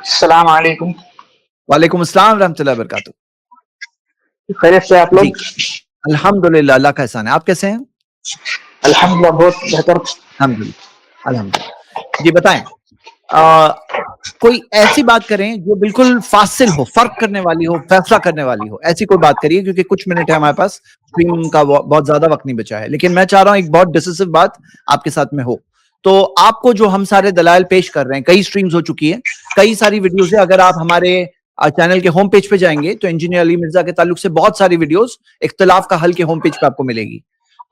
السلام علیکم. وعلیکم السلام ورحمۃ اللہ وبرکاتہ. خیریت سے آپ لوگ؟ جی الحمدللہ، اللہ کا احسان ہے. آپ کیسے ہیں؟ الحمدللہ بہت بہتر. الحمدللہ. جی بتائیں، کوئی ایسی بات کریں جو بالکل فاصل ہو، فرق کرنے والی ہو، فیصلہ کرنے والی ہو. ایسی کوئی بات کریے کیونکہ کچھ منٹ ہے ہمارے پاس، اسٹریم کا بہت زیادہ وقت نہیں بچا ہے. لیکن میں چاہ رہا ہوں ایک بہت ڈیسیسو بات آپ کے ساتھ میں ہو. تو آپ کو جو ہم سارے دلائل پیش کر رہے ہیں، کئی سٹریمز ہو چکی ہیں، کئی ساری ویڈیوز ہیں. اگر آپ ہمارے چینل کے ہوم پیج پہ جائیں گے تو انجینئر علی مرزا کے تعلق سے بہت ساری ویڈیوز اختلاف کا حل کے ہوم پیج پہ آپ کو ملے گی.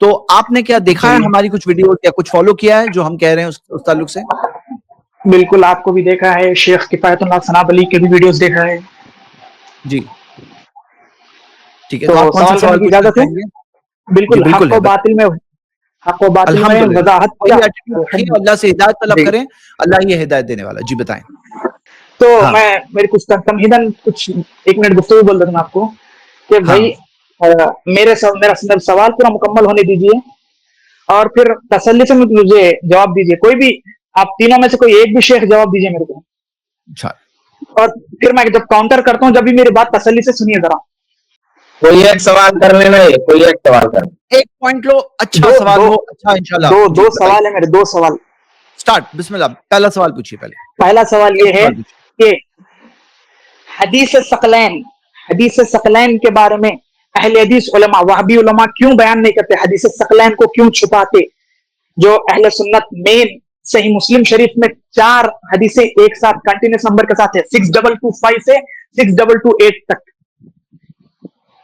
تو آپ نے کیا دیکھا ہے ہماری کچھ ویڈیوز یا کچھ فالو کیا ہے جو ہم کہہ رہے ہیں اس تعلق سے؟ بالکل، آپ کو بھی دیکھا ہے، شیخ کفایت اللہ ثناب علی کے بھی ویڈیوز دیکھا ہے. جی ٹھیک ہے. تو تو آپ کون سا سوال کرنے سوال کی پوچھنا اجازت ہے؟ چاہیں گے؟ بالکل. جی بالکل ہے. حق و باطل میں الحمدللہ وضاحت کوئی کا. ایٹیٹیوڈ نہیں، اللہ سے ہدایت طلب کریں، اللہ یہ ہدایت دینے والا. جی بتائیں. تو ہاں میں میری کچھ تمہیداً کچھ ایک منٹ گفتگو بول دیتا ہوں آپ کو کہ ہاں بھائی میرا سوال پورا مکمل ہونے دیجیے اور پھر تسلی سے مجھے جواب دیجیے. کوئی بھی آپ تینوں میں سے کوئی ایک بھی شیخ جواب دیجیے میرے کو، اچھا. اور پھر میں جب کاؤنٹر کرتا ہوں جب بھی میری بات تسلی سے سنیے ذرا. کوئی ایک سوال کر لینا ہے، کوئی ایک سوال کر. ایک پوائنٹ لو، اچھا سوال ہو. اچھا انشاءاللہ. جی دو بتائیے. سوال ہے میرے، 2 سوال. سٹارٹ، بسم اللہ. پہلا سوال پوچھیے. پہلا سوال ایک یہ ہے سوال پوچھیے. کہ حدیث ثقلین کے بارے میں اہل حدیث علماء، وہابی علماء کیوں بیان نہیں کرتے؟ حدیث ثقلین کو کیوں چھپاتے؟ جو اہل سنت مین صحیح مسلم شریف میں 4 حدیثیں ایک ساتھ کنٹینیوس نمبر کے ساتھ ہے، 6225 سے 6228 تک،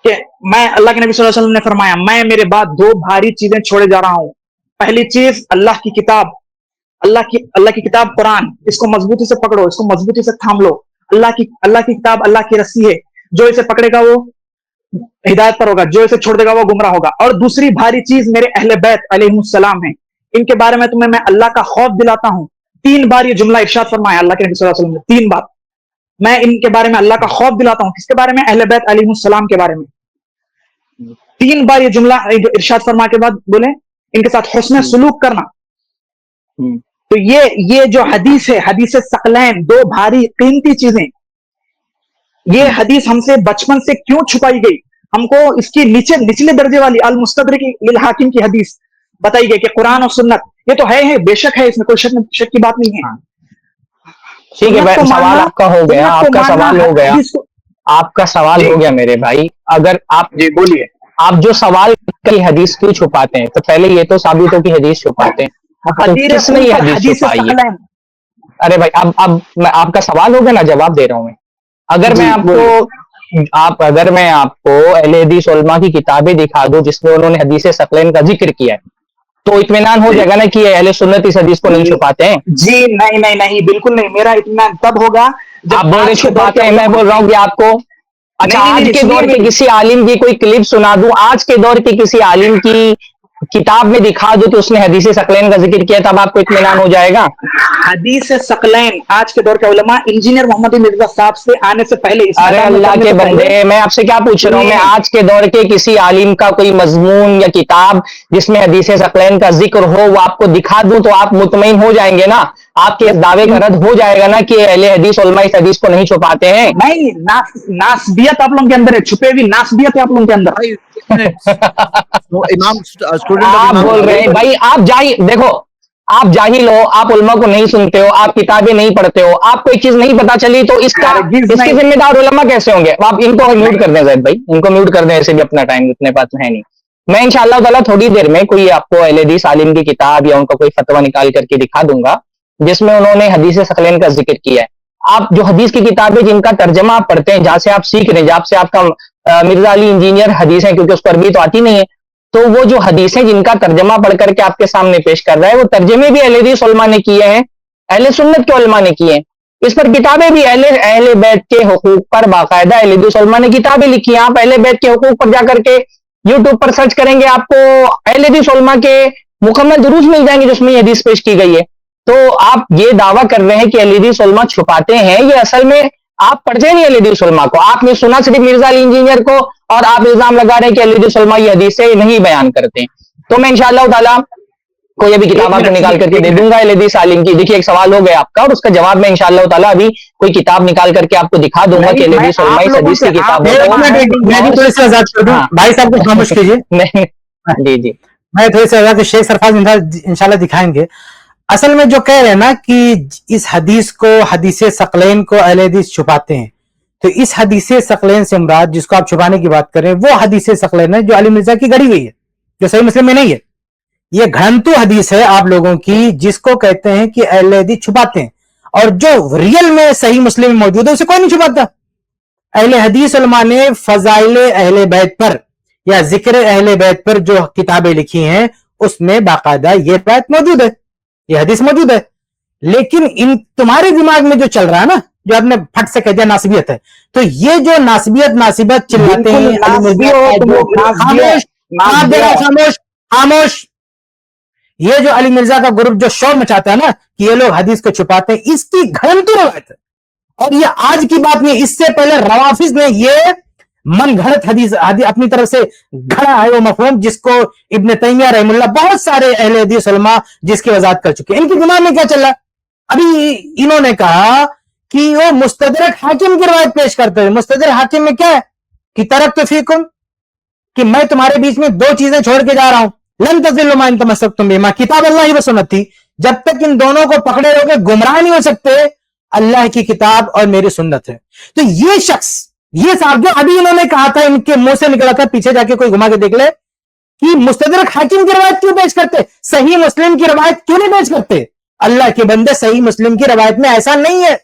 کہ میں اللہ کے نبی صلی اللہ علیہ وسلم نے فرمایا میں میرے بعد 2 بھاری چیزیں چھوڑے جا رہا ہوں. پہلی چیز اللہ کی کتاب، اللہ کی کتاب قرآن، اس کو مضبوطی سے پکڑو، اس کو مضبوطی سے تھام لو. اللہ کی کتاب اللہ کی رسی ہے، جو اسے پکڑے گا وہ ہدایت پر ہوگا، جو اسے چھوڑ دے گا وہ گمراہ ہوگا. اور دوسری بھاری چیز میرے اہل بیت علیہ السلام ہیں، ان کے بارے میں تمہیں میں اللہ کا خوف دلاتا ہوں. 3 بار یہ جملہ ارشاد فرمایا اللہ کے نبی صلی اللہ علیہ وسلم نے، 3 بار میں ان کے بارے میں اللہ کا خوف دلاتا ہوں. کس کے بارے میں؟ اہل بیت علیہ السلام کے بارے میں. 3 بار یہ جملہ ارشاد فرما کے بعد بولے ان کے ساتھ حسن سلوک کرنا. تو یہ جو حدیث ہے، حدیث ثقلین، 2 بھاری قیمتی چیزیں، یہ حدیث ہم سے بچپن سے کیوں چھپائی گئی؟ ہم کو اس کی نچلے درجے والی المستدرک للحاکم کی حدیث بتائی گئی کہ قرآن اور سنت یہ تو ہے بے شک ہے، اس میں کوئی شک کی بات نہیں ہے. ٹھیک ہے، سوال آپ کا ہو گیا، آپ کا سوال ہو گیا، آپ کا سوال ہو گیا میرے بھائی. اگر آپ جی بولیے. آپ جو سوال کی حدیث کیوں چھپاتے ہیں، تو پہلے یہ تو ثابت ہو کہ حدیث چھپاتے ہیں. تو کس نے یہ حدیث چھپائی ہے؟ ارے بھائی اب میں آپ کا سوال ہو گیا نا، جواب دے رہا ہوں میں. اگر میں آپ کو اہل حدیث علماء کی کتابیں دکھا دوں جس میں انہوں نے حدیث ثقلین کا ذکر کیا ہے، تو اطمینان ہو جائے گا نا کہ اہل سنت اس حدیث کو نہیں چھپاتے ہیں. جی نہیں بالکل نہیں. میرا اطمینان تب ہوگا آپ بول رہے چھپاتے ہیں، میں بول رہا ہوں کہ آپ کو اچھا آج کے دور کے کسی عالم کی کوئی کلپ سنا دوں، آج کے دور کے کسی عالم کی کتاب میں دکھا دو کہ اس نے حدیث ثقلین کا ذکر کیا، تب آپ کو اطمینان ہو جائے گا. حدیث ثقلین آج کے دور کے علماء انجینئر محمد مرزا صاحب سے آنے سے پہلے، ارے اللہ کے بندے، میں آپ سے کیا پوچھ رہا ہوں، میں آج کے دور کے کسی عالم کا کوئی مضمون یا کتاب جس میں حدیث ثقلین کا ذکر ہو وہ آپ کو دکھا دوں تو آپ مطمئن ہو جائیں گے نا؟ آپ کے اس دعوے کا رد ہو جائے گا نا کہ اہل حدیث علماء اس حدیث کو نہیں چھپاتے ہیں؟ نہیں، ناسبیت آپ لوگوں کے اندر ہے، چھپے ہوئی ناسبیت ہے آپ لوگوں کے اندر. آپ بول رہے ہیں بھائی، آپ دیکھو آپ جاہل ہو، آپ علماء کو نہیں سنتے ہو، آپ کتابیں نہیں پڑھتے ہو، آپ کو ایک چیز نہیں پتا چلی تو اس کی ذمہ دار علماء کیسے ہوں گے؟ آپ ان کو میوٹ کر دیں زید بھائی، ان کو میوٹ کر دیں، ایسے بھی اپنا ٹائم اتنے پاس ہے نہیں. میں انشاءاللہ تعالیٰ تھوڑی دیر میں کوئی آپ کو اہل حدیث عالم کی کتاب یا ان کا کوئی فتویٰ نکال کر کے دکھا دوں گا جس میں انہوں نے حدیث ثقلین کا ذکر کیا ہے. آپ جو حدیث کی کتابیں جن کا ترجمہ آپ پڑھتے ہیں، جہاں سے آپ سیکھ رہے ہیں، جہاں سے آپ کا مرزا علی انجینئر حدیث ہیں، کیونکہ اس کو عربی تو آتی نہیں ہے، تو وہ جو حدیثیں جن کا ترجمہ پڑھ کر کے آپ کے سامنے پیش کر رہا ہے، وہ ترجمے بھی اہل حدیث علماء نے کیے ہیں، اہل سنت کے علماء نے کیے ہیں. اس پر کتابیں بھی اہل بیت کے حقوق پر باقاعدہ اہل حدیث علماء نے کتابیں لکھی ہیں. آپ اہل بیت کے حقوق پر جا کر کے یوٹیوب پر سرچ کریں گے، آپ کو اہل حدیث علماء کے مکمل دروس مل جائیں گے جس میں یہ حدیث پیش کی گئی ہے. تو آپ یہ دعویٰ کر رہے ہیں کہ اہل حدیث علماء چھپاتے ہیں، یہ اصل میں آپ پڑھتے نہیں اہل حدیث علماء کو. آپ نے سنا صرف مرزا علی انجینئر کو، اور آپ الزام لگا رہے ہیں کہ اہل حدیث علماء یہ حدیثیں نہیں بیان کرتے ہیں. تو میں انشاءاللہ تعالیٰ कोई अभी किताब आपको निकाल करके दे दूंगा अहले हदीस आलिम की। देखिए एक सवाल हो गया आपका और उसका जवाब मैं इंशाअल्लाह ताला अभी कोई किताब निकाल करके आपको दिखा दूंगा कि अहले हदीस उलमा इस हदीस की किताब है। मैं भी थोड़ी सी आजाद कर दूं, भाई साहब को खामोश कीजिए। नहीं जी जी मैं थोड़ी सी आजाद, शेख सरफराज इंशाल्लाह दिखाएंगे। असल में जो कह रहे हैं ना कि इस हदीस को, हदीस सकलैन को अहले हदीस छुपाते हैं, तो इस हदीस सकलैन से मुराद जिसको आप छुपाने की बात करें वो हदीस सकलैन है जो अली मिर्जा की गढ़ी हुई है, जो सही मुस्लिम में नहीं है। ये घंटू हदीस है आप लोगों की, जिसको कहते हैं कि अहले हदीस छुपाते हैं, और जो रियल में सही मुस्लिम में मौजूद है उसे कोई नहीं छुपाता। अहले हदीस उलमा ने फजाइल अहले बैत पर या जिक्र अहले बैत पर जो किताबें लिखी हैं उसमें बाकायदा ये बात मौजूद है, ये हदीस मौजूद है। लेकिन इन तुम्हारे दिमाग में जो चल रहा है ना, जो आपने फट से कह दिया नासबियत है, तो ये जो नासबियत चिल्लाते हैं, खामोश खामोश, ये जो अली मिर्जा का ग्रुप जो शोर मचाता है ना कि ये लोग हदीस को छुपाते हैं, इसकी घंटू रवायत है। और ये आज की बात नहीं, इससे पहले रवाफिज ने ये मन घड़त हदीस अपनी तरफ से घड़ा है वो मफहूम, जिसको इब्न तैमिया रहमुल्लाह बहुत सारे अहले हदीस उलमा जिसकी वजाहत कर चुके हैं। इनके दिमाग में क्या चल रहा है? अभी इन्होंने कहा कि वो मुस्तदरक हाकिम की रवायत पेश करते हैं। मुस्तदरक हाकिम में क्या है कि तरक्तु फीकुम, कि मैं तुम्हारे बीच में दो चीजें छोड़ के जा रहा हूं, लन तज़िल्लू मा इन तमस्सक्तुम बिहिमा, किताब अल्लाह व सुन्नती, जब तक इन दोनों को पकड़े रहोगे गुमराह नहीं हो सकते, अल्लाह की किताब और मेरी सुन्नत है। तो ये शख्स, ये साहब जो अभी इन्होंने कहा था, इनके मुंह से निकला था, पीछे जाके कोई घुमा के देख ले, कि मुस्तदरक हाकिम की रवायत क्यों पेश करते, सही मुस्लिम की रवायत क्यों नहीं पेश करते? अल्लाह के बंदे, सही मुस्लिम की रवायत में ऐसा नहीं है।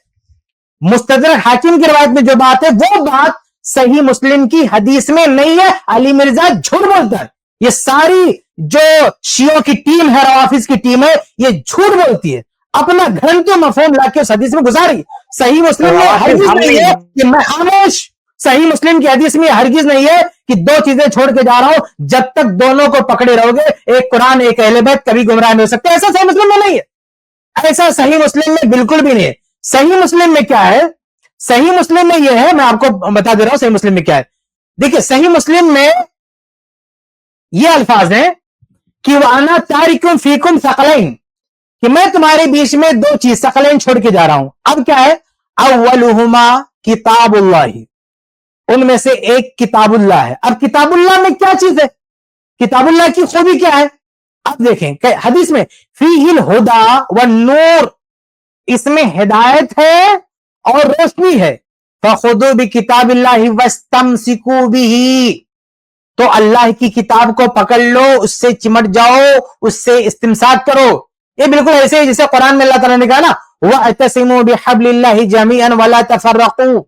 मुस्तदरक हाकिम की रवायत में जो बात है वो बात सही मुस्लिम की हदीस में नहीं है। अली मिर्जा झूठ बोलता है। ये सारी जो शियों की टीम है, रवाफिज की टीम है, ये झूठ बोलती है, अपना घंटों मफहूम लाके उस हदीस में गुजारी। सही मुस्लिम में हरगिज नहीं है कि मैं खामोश, सही मुस्लिम की हदीस में हरगिज नहीं है कि दो चीजें छोड़ के जा रहा हूं, जब तक दोनों को पकड़े रहोगे, एक कुरान एक अहले बैत, कभी गुमराह नहीं हो सकते। ऐसा सही मुस्लिम में नहीं है, ऐसा सही मुस्लिम में बिल्कुल भी नहीं है। सही मुस्लिम में क्या है? सही मुस्लिम में यह है, मैं आपको बता दे रहा हूं सही मुस्लिम में क्या है। देखिए सही मुस्लिम में ये अल्फाज हैं कि वाना तारिकुम फीकुम सकलैन, कि मैं तुम्हारे बीच में दो चीज सकलैन छोड़ के जा रहा हूं। अब क्या है? अव्वलुहुमा किताबुल्लाह, उनमें से एक किताबुल्लाह है। अब किताबुल्लाह में क्या चीज है? किताबुल्लाह की खूबी क्या है? अब देखें हदीस में फीहिल हुदा व नूर, इसमें हिदायत है और रोशनी है। फखुदू बि किताबिल्लाहि वस्तमसिकू बिही, तो अल्लाह की किताब को पकड़ लो, उससे चिमट जाओ, उससे इस्तिमसाक करो। ये बिल्कुल ऐसे ही जैसे कुरान में अल्लाह ताला ने कहा ना, वअतसिमू बिहब्लिल्लाहि जमीअन वला तफर्रकू,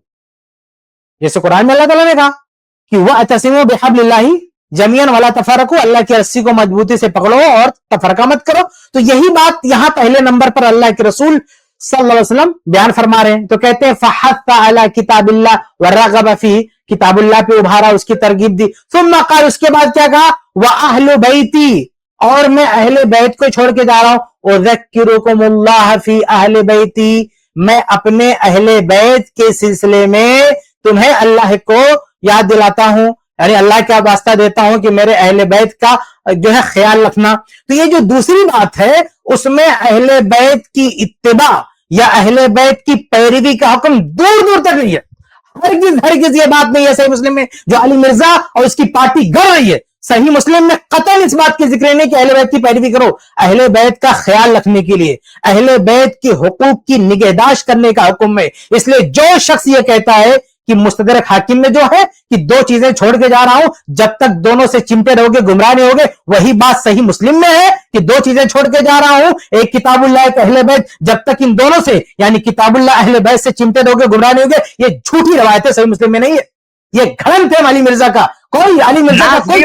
जैसे कुरान में अल्लाह ताला ने कहा कि वअतसिमू बिहब्लिल्लाहि जमीअन वला तफर्रकू, अल्लाह की रस्सी को मजबूती से पकड़ो और तफरका मत करो। तो यही बात यहां पहले नंबर पर अल्लाह के रसूल सल्लल्लाहु अलैहि वसल्लम बयान फरमा रहे हैं। तो कहते हैं फहत्ता अला किताबिल्लाह व रगब फी, किताबुल्लाह पे उभारा, उसकी तरगीब दी। सुम्मा क़ाल, उसके बाद क्या कहा? व अहलु बैती, और मैं अहले बैत को छोड़ के जा रहा हूं। उज़क्किरुकुमुल्लाह फी अहले बैती, मैं अपने अहले बैत के सिलसिले में तुम्हें अल्लाह को याद दिलाता हूं, यानी अल्लाह का वास्ता देता हूं कि मेरे अहले बैत का जो है ख्याल रखना। तो ये जो दूसरी बात है उसमें अहले बैत की इत्तिबा या अहले बैत की पैरवी का हुक्म दूर दूर तक नहीं है। हरगिज ये बात नहीं है सही मुस्लिम में जो अली मिर्जा और उसकी पार्टी गढ़ रही है। सही मुस्लिम में कतई इस बात की जिक्र नहीं कि अहले बैत की पैरवी करो। अहले बैत का ख्याल रखने के लिए, अहले बैत के हुकूक की निगहदाश्त करने का हुक्म है। इसलिए जो शख्स ये कहता है कि मुस्तदरक हाकिम में जो है कि दो चीजें छोड़ के जा रहा हूं, जब तक दोनों से चिमटे रहोगे गुमराह नहीं होगे, वही बात सही मुस्लिम में है कि दो चीजें छोड़ के जा रहा हूं, एक किताबुल्लाह एक अहले बैत, जब तक इन दोनों से यानी किताबुल्लाह अहले बैत से चिमटे रहोगे गुमराह नहीं होगे। ये झूठी रवायत है, सही मुस्लिम में नहीं है। ये घड़ंत है अली मिर्जा का। कोई अली मिर्जा का कोई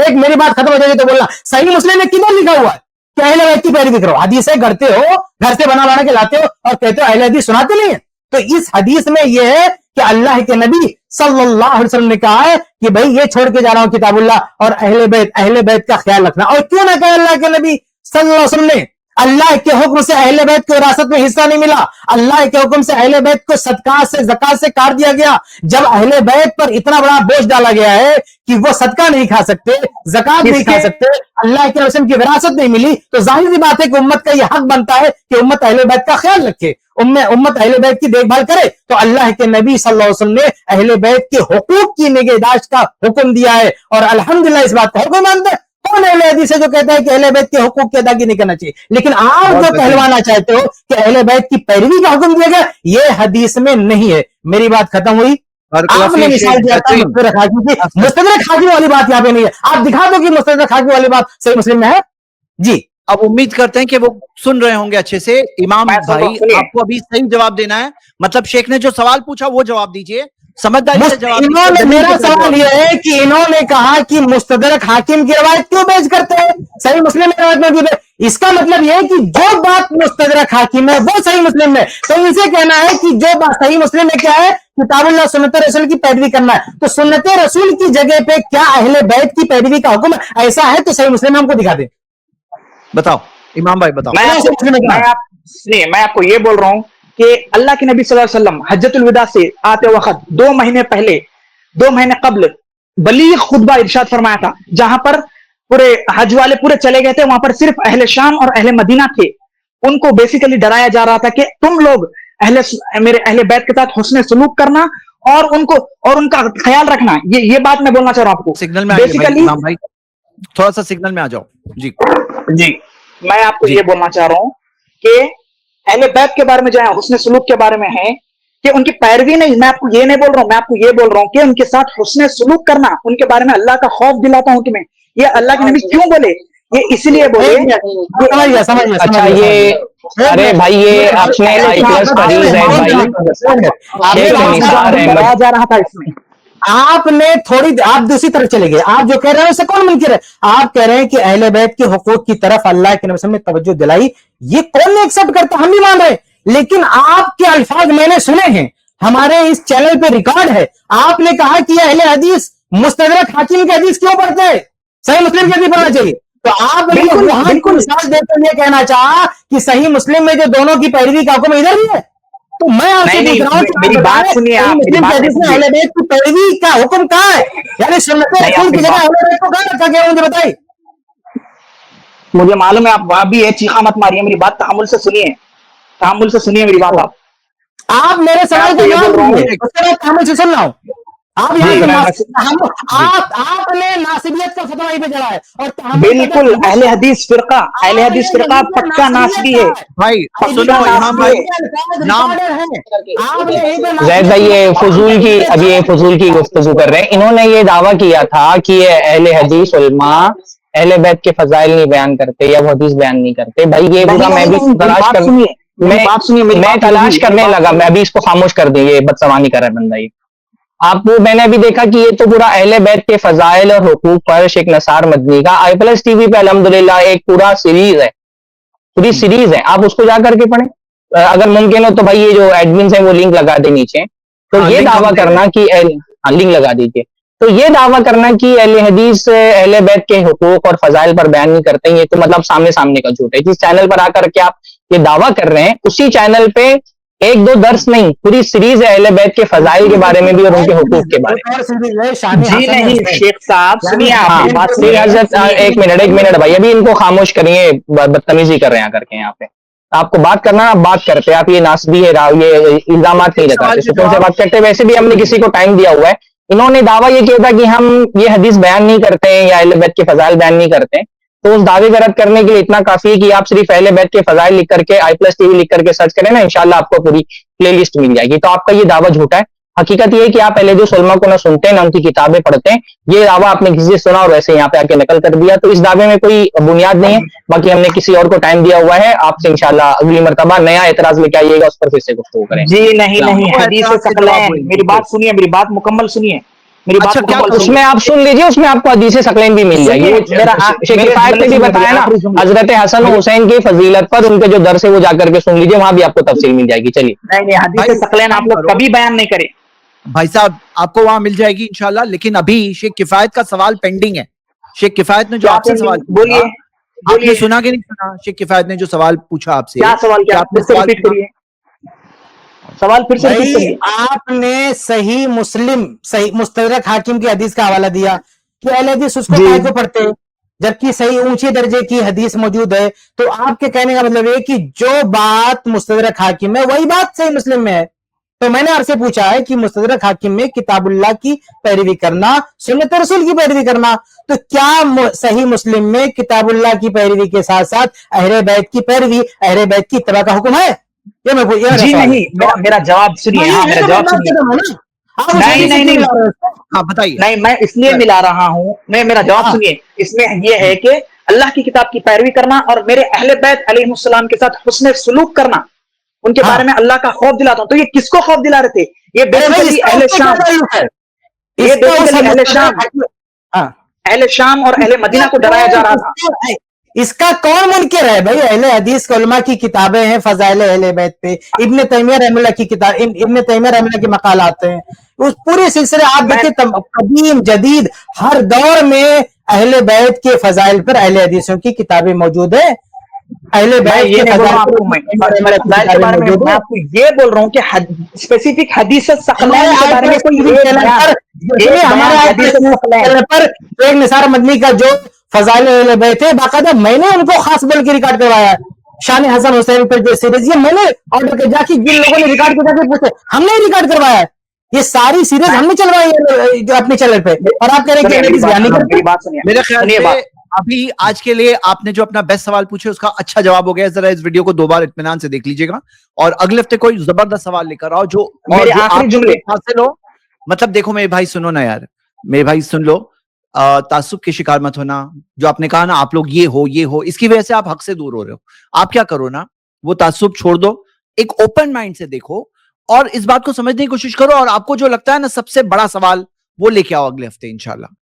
एक मेरी बात खत्म हो जाएगी तो बोलना, सही मुस्लिम में किधर लिखा हुआ है कि अहले बैत की पैरवी करो? हदीस है, करते हो, घर से बना के लाते हो और कहते हो अहले हदीस सुनाते नहीं है। तो इस हदीस में यह है कि अल्लाह के नबी सल्लल्लाहु अलैहि वसल्लम ने कहा है कि भाई ये छोड़ के जा रहा हूं किताबुल्लाह और अहले बैत का ख्याल रखना। और क्यों ना कहे अल्लाह के नबी सल्लल्लाहु अलैहि वसल्लम ने, अल्लाह के हुक्म से अहले बैत को विरासत में हिस्सा नहीं मिला, अल्लाह के हुक्म से अहले बैत को सदका से ज़कात से काट दिया गया। जब अहले बैत पर इतना बड़ा बोझ डाला गया है कि वो सदका नहीं खा सकते, ज़कात नहीं खा सकते, अल्लाह के रसूल की विरासत नहीं मिली, तो जाहिर सी बात है कि उम्मत का यह हक बनता है कि उम्मत अहले बैत का ख्याल रखे, उम्मत अहले बैत की देखभाल करे। तो अल्लाह के नबी सल्लल्लाहु अलैहि वसल्लम ने अहले बैत के हुकूक की निगहदाश्त का हुक्म दिया है, और अल्हम्दुलिल्लाह इस बात का हुक्म मानते हैं। कौन अहले हदीस है जो कहता है कि अहले बैत के हुकूक की अदायगी नहीं करना चाहिए? लेकिन आप जो कहलवाना चाहते हो कि अहले बैत की पैरवी का हुक्म दिया गया, ये हदीस में नहीं है। मेरी बात खत्म हुई। आपने मिसाल दिया था मुस्तदरक हाकिम की, मुस्तदरक हाकिम वाली बात यहाँ पे नहीं है। आप दिखा दो कि मुस्तदरक हाकिम वाली बात सही मुस्लिम में है जी। अब उम्मीद करते हैं कि वो सुन रहे होंगे अच्छे से। इमाम भाई, आपको अभी सही जवाब देना है, मतलब शेख ने जो सवाल पूछा वो जवाब दीजिए, समझदारी से जवाब। इन्होंने, मेरा सवाल यह है कि इन्होंने कहा कि मुस्तदरक हाकिम की रवायत क्यों पेश करते हैं, सही मुस्लिम में रवायत मौजूद है। इसका मतलब यह है कि जो बात मुस्तदरक हाकिम है वो सही मुस्लिम में, तो इनसे कहना है कि जो बात सही मुस्लिम में क्या है, किताबुल्लाह सुन्नत रसूल की पैरवी करना है। तो सुन्नत रसूल की जगह पे क्या अहले बैत की पैरवी का हुक्म ऐसा है तो सही मुस्लिम में हमको दिखा दे। बताओ इमाम भाई, बताओ। मैं आपको ये बोल रहा हूं कि अल्लाह के नबी सल्लल्लाहु अलैहि वसल्लम हज्जतुल विदा से आते वक्त 2 महीने पहले, 2 महीने कब्ल बलीग खुतबा इरशाद फरमाया था, जहां पर पूरे हज वाले पूरे चले गए थे। वहां पर सिर्फ अहले शाम और अहले मदीना थे। उनको बेसिकली डराया जा रहा था कि तुम लोग मेरे अहले बैत के साथ हुस्न सलूक करना और उनका ख्याल रखना। ये बात मैं बोलना चाह रहा हूं आपको। सिग्नल में बेसिकली इमाम भाई, थोड़ा सा सिग्नल में आ जाओ जी। मैं आपको ये बोलना चाह रहा हूं कि अहले बैत के बारे में जो है, हुस्न सलूक के बारे में है कि उनकी पैरवी नहीं, मैं आपको ये नहीं बोल रहा हूं, मैं आपको ये बोल रहा हूं कि उनके साथ हुस्न सलूक करना, उनके बारे में अल्लाह का खौफ दिलाता हूं तुम्हें। ये अल्लाह के नबी क्यों बोले? ये इसलिए बोले। अच्छा, ये अरे भाई, ये आपने आई++ पढ़ी है भाई, शेख निसार अहमद जा रहा था इसमें। आपने थोड़ी, आप दूसरी तरफ चले गए। आप जो कह रहे हैं उसे कौन मुनकिर है? आप कह रहे हैं कि अहले बैत के हुकूक की तरफ अल्लाह के नबी ने तवज्जो दिलाई, ये कौन एक्सेप्ट करता? हम भी मान रहे हैं, लेकिन आपके अल्फाज मैंने सुने हैं, हमारे इस चैनल पे रिकॉर्ड है। आपने कहा कि अहले हदीस मुस्तदरक हाकिम के हदीस क्यों पढ़ते हैं, सही मुस्लिम के हदीस पढ़ना चाहिए। तो आप बिल्कुल मिसाल देते हुए कहना चाहा कि सही मुस्लिम में जो दोनों की पैरवी का हुक्म इधर भी है। तो मैं आपसे पूछ रहा हूं, मेरी बात सुनिए आप, अहले बैत की पैरवी का हुक्म कहां है? यानी सुन्नत रसूल की जगह अहले बैत को कहां रखा गया, मुझे बताइए। मुझे मालूम है आप वहां भी है, चीखा मत मारिए, मेरी बात तहम्मुल से सुनिए, तहम्मुल से सुनिए मेरी बात। आप मेरे सवाल का जवाब दीजिए, उसके बाद तहम्मुल से सुन रहा हूं। आप आपने नासिबियत का फतवा पे चढ़ा है, और बिल्कुल अहले हदीस फिरका पक्का नासबी है भाई। सुनो इमाम भाई, नाम जैद भाई, ये फजूल की गुफ्तगू कर रहे हैं। इन्होंने ये दावा किया था कि ये अहले हदीस उलमा अहले बैत के फजाइल नहीं बयान करते या वो हदीस बयान नहीं करते। भाई ये पूरा मैं भी तलाश करने लगा, मैं अभी इसको खामोश कर दी, ये बदसवानी कर रहा है बंदा। ये आपको मैंने अभी देखा कि ये तो पूरा अहले बैत के फजाइल और हुकूक पर शेख निसार मदनी का आई+ टीवी पे अल्हम्दुलिल्लाह एक पूरा सीरीज है, पूरी सीरीज है, आप उसको जा करके पढ़ें अगर मुमकिन हो तो। भाई ये जो एडमिन है वो लिंक लगा दे नीचे। तो ये दावा करना कि लिंक लगा दीजिए, तो ये दावा करना कि अहले हदीस अहले बैत के हुकूक और फजाइल पर बयान नहीं करते, ये तो मतलब सामने का झूठ है। जिस चैनल पर आकर के आप ये दावा कर रहे हैं, उसी चैनल पे 1-2 दर्स नहीं, पूरी सीरीज है अहले बैत के फजाइल के बारे में भी और उनके हुकूक के बारे में। जी नहीं शेख साहब, सुनिए आप बात। एक मिनट भाई, अभी इनको खामोश करिए, बदतमीजी कर रहे हैं करके यहाँ पे। आपको बात करना, आप बात करते हैं, आप ये नासबी है, ये इल्जाम नहीं लगाते, सुकून से बात करते। वैसे भी हमने किसी को टाइम दिया हुआ है। इन्होंने दावा ये किया था कि हम ये हदीस बयान नहीं करते हैं या अहले बैत के फजाइल बयान नहीं करते, तो उस दावे को रद्द करने के लिए इतना काफी है कि आप सिर्फ अहले बैत के फजाइल लिख करके आई+ टीवी लिख करके सर्च करें ना, इंशाल्लाह आपको पूरी प्लेलिस्ट मिल जाएगी। तो आपका ये दावा झूठा है। हकीकत ये है कि आप अहले हदीस उलमा को ना सुनते हैं ना उनकी किताबें पढ़ते हैं। ये दावा आपने किसी से सुना और वैसे यहाँ पे आके नकल कर दिया, तो इस दावे में कोई बुनियाद नहीं है। बाकी हमने किसी और को टाइम दिया हुआ है, आपसे इंशाल्लाह अगली मरतबा नया एतराज लेके आइएगा, उस पर फिर से गुफ्तगू करें। जी नहीं हदीस सकलैन, मेरी बात सुनिए, मेरी बात मुकम्मल सुनिए, मेरी बात मुकम्मल। उसमें आप सुन लीजिए, उसमें आपको हदीस सकलैन भी मिल जाएगी। मेरा शेख किफायत ने भी बताया ना, हजरत हसन हुसैन की फजीलत पर उनके जो दर्स है वो जाकर के सुन लीजिए, वहां भी आपको तफसील मिल जाएगी। चलिए, नहीं हदीस सकलैन आप लोग कभी बयान नहीं करें भाई साहब, आपको वहां मिल जाएगी इंशाल्लाह। लेकिन अभी शेख किफायत का सवाल पेंडिंग है। शेख किफायत ने जो आपसे सवाल बोलिए। आपने सुना कि नहीं सुना शेख किफायत ने जो सवाल पूछा आपसे? क्या सवाल, क्या आपने फिर से सवाल रिपीट करिए, सवाल फिर से रिपीट भाई करिए। आपने सही मुस्लिम, सही मुस्तदरक हाकिम की हदीस का हवाला दिया कि अहले हदीस उसको जी। काहे को पढ़ते हैं, जबकि सही ऊंचे दर्जे की हदीस मौजूद है। तो आपके कहने का मतलब है कि जो बात मुस्तदरक हाकिम है वही बात सही मुस्लिम में है। तो मैंने आपसे पूछा है कि मुस्तदरक हाकिम में किताबुल्लाह की पैरवी करना, सुन्नत रसूल की पैरवी करना, तो क्या सही मुस्लिम में किताबुल्लाह की पैरवी के साथ साथ अहले बैत की पैरवी, अहले बैत की इत्तिबा का हुक्म है? ये मेरा जी सवाल है। नहीं, मेरा जवाब सुनिए, हाँ मेरा जवाब सुनिए। आप उस नहीं हदीस से नहीं क्यों नहीं मिला रहे हो? हाँ बताइए। नहीं, मैं इसलिए मिला रहा हूँ, नहीं मेरा जवाब हाँ। सुनिए। इसमें ये है कि अल्लाह की किताब की पैरवी करना और मेरे अहले बैत अलैहिस्सलाम के साथ हुस्न सलूक करना, उनके हाँ। बारे में अल्लाह का खौफ दिलाता हूं। तो ये किसको खौफ दिला रहे थे? ये अरे भाई बेसिकली इसका अहले उससे क्या शाम, ताल्लुक है? ये इसका उस बेसिकली अहले शाम, मुस्तदरक हाकिम, हाँ, अहले शाम और अहले मदीना को डराया जा रहा था। इसका कौन मुनकिर है भाई? अहले हदीस के उलमा की किताबें हैं फजाइल अहले बैत पे, इब्न तैमिया रहमतुल्लाह की किताब, इब्न तैमिया रहमतुल्लाह के मकालात हैं, उस पूरे सिलसिले आप देखिए कदीम जदीद हर दौर में अहले बैत के फजाइल पर अहले हदीसों की किताबें मौजूद है। अहले मैं बैत ये के नहीं बोल रहा फजाइल हूं आपको, मैं फजाइल के बारे में, मैं आपको ये बोल रहा हूं कि स्पेसिफिक हदीस सकलैन के बारे में कोई एक बयान हदीस सकलैन पर शेख निसार मदनी का जो फजाइल अहले बैत है, बाकायदा मैंने उनको खास बोल के रिकॉर्ड करवाया है। शान हसन हुसैन पर जो सीरीज, ये मैंने ऑर्डर कर, जाके जिन लोगों ने रिकॉर्ड किया पूछे, हमने रिकॉर्ड करवाया है। ये सारी सीरीज हमने चलवाई है जो अपने चैनल पे, और आप कह रहे हैं कि हदीस बयान नहीं करते। मेरी बात सुनिए, मेरे ख्याल सुनिए से बात। अभी आज के लिए आपने जो अपना बेस्ट सवाल पूछे उसका अच्छा जवाब हो गया। जरा इस वीडियो को 2 बार इत्मीनान से देख लीजिएगा और अगले हफ्ते कोई जबरदस्त सवाल लेकर आओ जो मेरे आखिरी जुमले हासिल हो। मतलब देखो मेरे भाई सुनो ना यार, मेरे भाई सुन लो, तासुब के शिकार मत होना। जो आपने कहा ना आप लोग ये हो, इसकी वजह से आप हक से दूर हो रहे हो। आप क्या करो ना, वो तासुब छोड़ दो, एक ओपन माइंड से देखो और इस बात को समझने की कोशिश करो, और आपको जो लगता है ना सबसे बड़ा सवाल, वो लेके आओ अगले हफ्ते इंशाल्लाह।